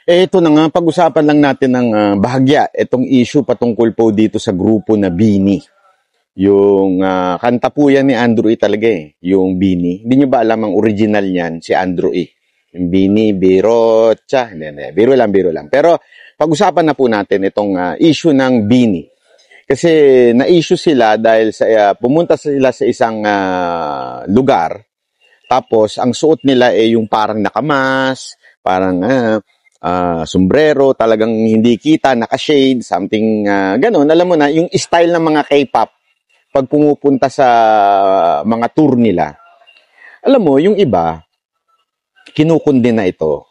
Ito na nga, pag-usapan lang natin ng bahagya, itong issue patungkol po dito sa grupo na Bini. Yung kanta po yan ni Andrew E. talaga eh, yung Bini. Hindi nyo ba alam ang original niyan, si Andrew E. Yung Bini, Biro, hindi, biro lang. Pero pag-usapan na po natin itong issue ng Bini. Kasi na-issue sila dahil sa pumunta sila sa isang lugar. Tapos, ang suot nila ay yung parang nakamas, parang sombrero, talagang hindi kita, naka-shade, something ganun. Alam mo na, yung style ng mga K-pop, pag pumupunta sa mga tour nila, alam mo, yung iba, kinukundi na ito.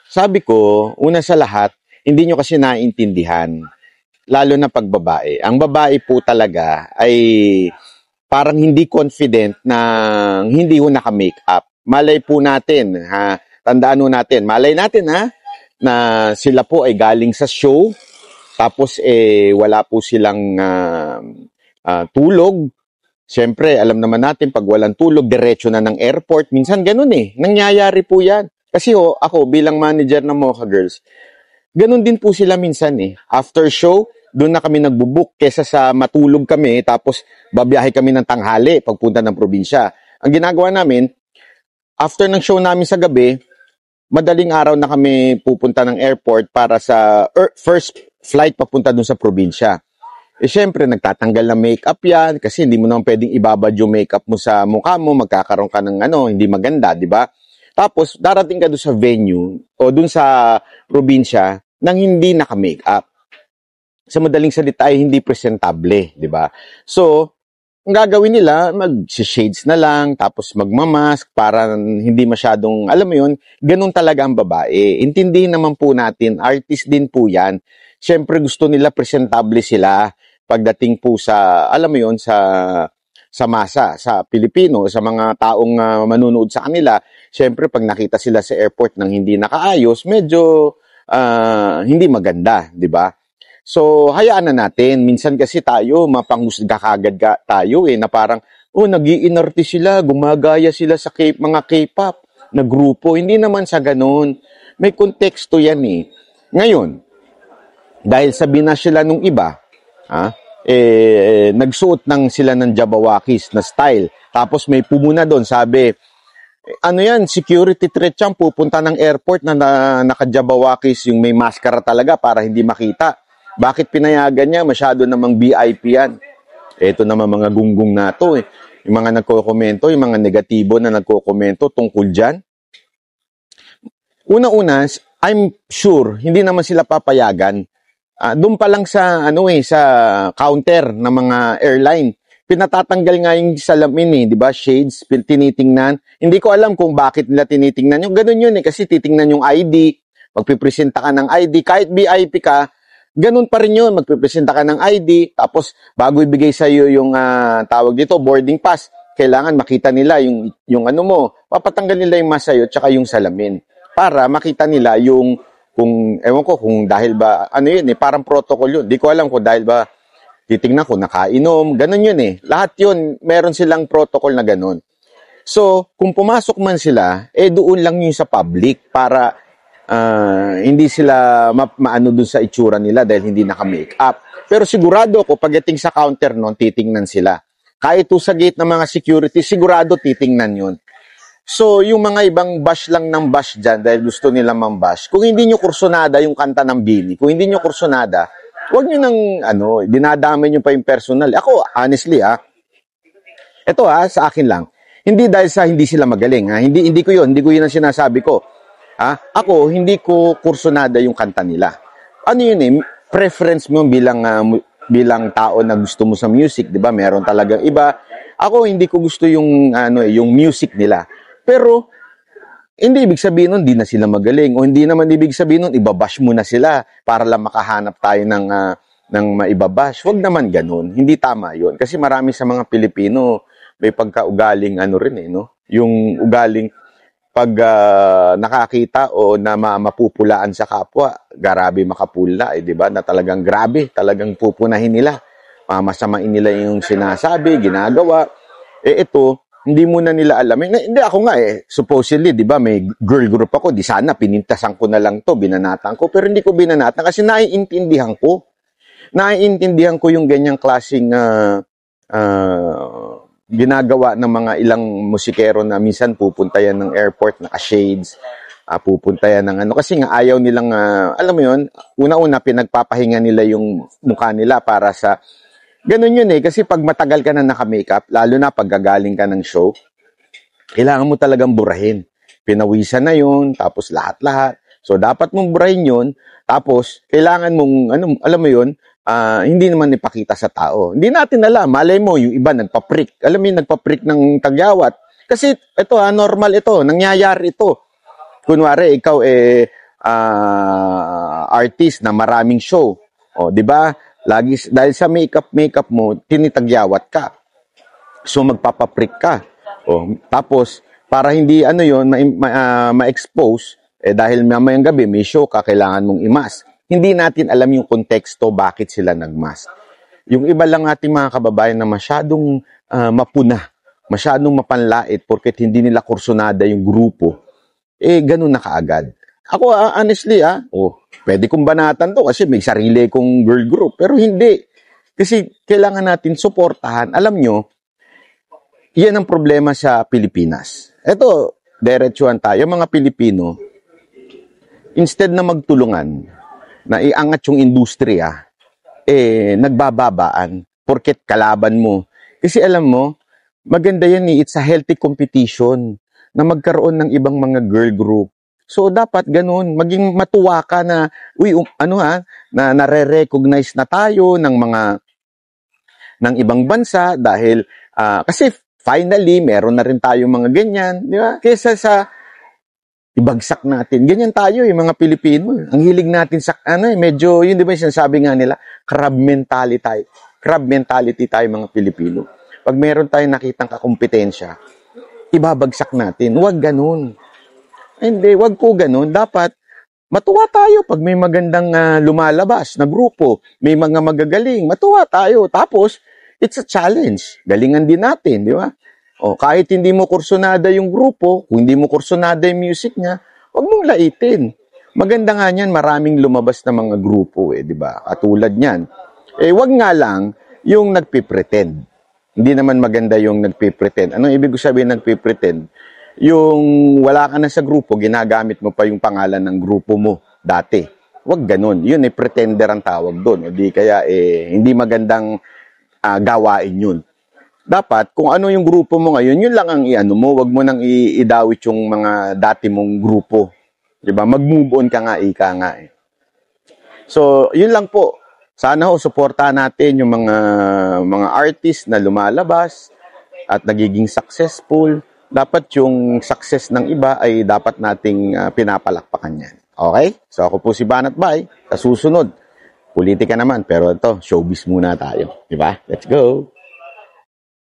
Sabi ko, una sa lahat, hindi nyo kasi naiintindihan, lalo na pag babae. Ang babae po talaga ay parang hindi confident na hindi ho naka-makeup. Malay po natin, ha? Tandaan ho natin, malay natin ha, na sila po ay galing sa show, tapos wala po silang tulog. Siyempre, alam naman natin, pag walang tulog, diretso na ng airport. Minsan ganun eh, nangyayari po yan. Kasi ako bilang manager ng Mocha Girls, ganun din po sila minsan eh. After show, doon na kami nagbubuk kesa sa matulog kami tapos babiyahe kami ng tanghali pagpunta ng probinsya. Ang ginagawa namin, after ng show namin sa gabi, madaling araw na kami pupunta ng airport para sa first flight papunta doon sa probinsya. Syempre, nagtatanggal ng makeup yan kasi hindi mo naman pwedeng ibabad yung makeup mo sa mukha mo, magkakaroon ka ng hindi maganda, di ba? Tapos, darating ka doon sa venue o doon sa probinsya nang hindi naka-makeup. Sa madaling salita ay hindi presentable, di ba? So, ang gagawin nila, mag-shades na lang, tapos magmamask para hindi masyadong, alam mo yun, ganun talaga ang babae. Intindihin naman po natin, artist din po yan. Siyempre gusto nila presentable sila pagdating po sa, alam mo yun, sa masa, sa Pilipino, sa mga taong manunood sa kanila. Siyempre pag nakita sila sa airport ng hindi nakaayos, medyo hindi maganda, di ba? So, hayaan na natin. Minsan kasi tayo, mapanghusga kagad tayo na parang, nag-iinarte sila, gumagaya sila sa mga K-pop na grupo. Hindi naman sa ganun. May konteksto yan eh. Ngayon, dahil sabi na sila nung iba, nagsuot sila ng Jabawakis na style. Tapos may pumuna doon, sabi, ano yan, security threat yan, pupunta ng airport na naka-Jabawakis, yung may maskara talaga para hindi makita. Bakit pinayagan niya? Masyado namang VIP yan. Ito naman mga gunggong na to. Yung mga nagko-komento, yung mga negatibo na nagko-komento tungkol dyan. Una-una, I'm sure, hindi naman sila papayagan. Doon pa lang sa, sa counter ng mga airline. Pinatatanggal nga yung salamin di ba? Shades, tinitingnan. Hindi ko alam kung bakit nila tinitingnan yung ganun yun kasi titingnan yung ID. Magpipresenta ka ng ID, kahit VIP ka, ganun pa rin yun, magpipresenta ka ng ID, tapos bago ibigay sa iyo yung tawag dito, boarding pass, kailangan makita nila yung ano mo, papatanggal nila yung mask sa'yo, tsaka yung salamin, para makita nila yung, ewan ko, kung dahil ba, parang protocol yun, di ko alam kung dahil ba, titingnan ko, nakainom, ganun yun lahat yun, meron silang protocol na ganun. So, kung pumasok man sila, doon lang yun sa public, para hindi sila maano dun sa itsura nila dahil hindi naka-makeup. Pero sigurado ako, pagdating sa counter nun, titingnan sila. Kahit sa gate ng mga security, sigurado titingnan yun. So, yung mga ibang bash lang ng bash dyan dahil gusto nila mambash, kung hindi nyo kursunada yung kanta ng Bini, kung hindi nyo kursunada, huwag nyo nang, dinadamay nyo pa yung personal. Ako, honestly, ito sa akin lang, hindi dahil sa hindi sila magaling, hindi ko yun ang sinasabi ko. Ako, hindi ko kursunada yung kanta nila. Ano yun preference mo bilang tao na gusto mo sa music, di ba? Meron talagang iba. Ako, hindi ko gusto yung music nila. Pero, hindi ibig sabihin nun, hindi na sila magaling. O hindi naman ibig sabihin nun, ibabash mo na sila para lang makahanap tayo ng maibabash. Huwag naman ganun. Hindi tama yun. Kasi marami sa mga Pilipino, may pagkaugaling yung ugaling pag nakakita o na mapupulaan sa kapwa, grabe makapula, di ba? Na talagang grabe, talagang pupunahin nila. Masamain nila yung sinasabi, ginagawa. Ito, Hindi muna nila alam. Hindi ako nga supposedly, di ba, may girl group ako, di sana pinintasan ko na lang to, binanatan ko, pero hindi ko binanatan kasi naiintindihan ko. Naiintindihan ko yung ganyang klaseng ginagawa ng mga ilang musikero na minsan pupunta yan ng airport, naka-shades, pupunta yan ng ano, kasi nga ayaw nilang, alam mo yun, una-una pinagpapahinga nila yung mukha nila para sa, ganun yun kasi pag matagal ka na naka-makeup, lalo na pag gagaling ka ng show, kailangan mo talagang burahin. Pinawisan na yun, tapos lahat-lahat. So, dapat mong burahin yun, tapos, kailangan mong, ano, alam mo yun, hindi naman ipakita sa tao. Hindi natin alam. Malay mo, yung iba nagpa-prick. Alam mo yung nagpa-prick ng tagyawat. Kasi, ito normal ito. Nangyayari ito. Kunwari, ikaw artist na maraming show. O, di ba? Lagi, dahil sa makeup mo, tinitagyawat ka. So, magpapaprick ka. O, tapos, para hindi ma-expose, dahil mamayang gabi, may show ka, kailangan mong imas. Hindi natin alam yung konteksto bakit sila nagmas. Yung iba lang ating mga kababayan na masyadong mapuna, masyadong mapanlait, porket hindi nila kursunada yung grupo, ganun na kaagad. Ako, honestly, pwede kong banatan to kasi may sarili kong girl group. Pero hindi. Kasi kailangan natin suportahan. Alam nyo, yan ang problema sa Pilipinas. Ito, diretsuhan tayo, mga Pilipino, instead na magtulungan, na iangat yung industriya, nagbababaan, porket kalaban mo. Kasi alam mo, maganda yan it's a healthy competition na magkaroon ng ibang mga girl group. So, dapat ganun, maging matuwa ka na, na nare-recognize na tayo ng ibang bansa dahil, kasi finally, meron na rin tayo mga ganyan, di ba? Kesa sa ibagsak natin. Ganyan tayo, mga Pilipino. Ang hilig natin sa, medyo, yun di ba yung sinasabi nga nila, crab mentality. Crab mentality tayo, mga Pilipino. Pag meron tayong nakitang kakumpetensya, ibabagsak natin. Huwag ganun. Hindi, wag po ganun. Dapat, matuwa tayo pag may magandang lumalabas na grupo. May mga magagaling. Matuwa tayo. Tapos, it's a challenge. Galingan din natin, di ba? Kahit hindi mo kursunada yung grupo, kung hindi mo kursunada yung music niya, wag mong laitin. Maganda nga niyan, maraming lumabas na mga grupo, di ba? Katulad niyan. Wag nga lang yung nagpipretend. Hindi naman maganda yung nagpipretend. Anong ibig sabihin nagpipretend? Yung wala ka na sa grupo, ginagamit mo pa yung pangalan ng grupo mo dati. Huwag ganun. Yun, pretender ang tawag doon. O di kaya, hindi magandang gawain yun. Dapat, kung ano yung grupo mo ngayon, yun lang ang mo. Huwag mo nang idawit yung mga dati mong grupo. Diba? Mag-move on ka nga, ika nga. So, yun lang po. Sana suportahan natin yung mga artist na lumalabas at nagiging successful. Dapat yung success ng iba ay dapat nating pinapalakpakan yan. Okay? So ako po si Banat Bay. Sa susunod, politika naman. Pero ito, showbiz muna tayo. Diba? Let's go!